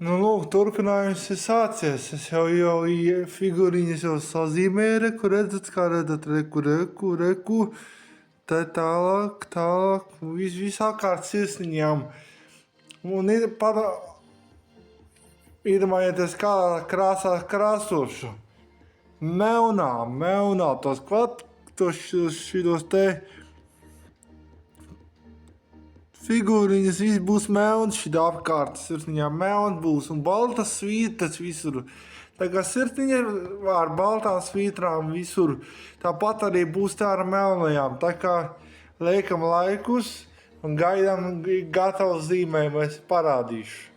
Nu, lūk, turpinājums ir sācies. Es jau figūriņas jau sazīmēju, reku, redzat, kā redzat, reku. Te tālāk, visā kārt sirsniņām. Un iedomājieties, kā krāsā krāsošu. Melnā, tos šitos te figūriņas, viss būs melns, šī apkārt sirsniņā melns būs un baltas svītras visur. Tā kā sirsniņa ar baltām svītrām visur, tāpat arī būs tā ar melnajām. Tā kā liekam laikus un gaidām gatavus zīmējumus, es parādīšu.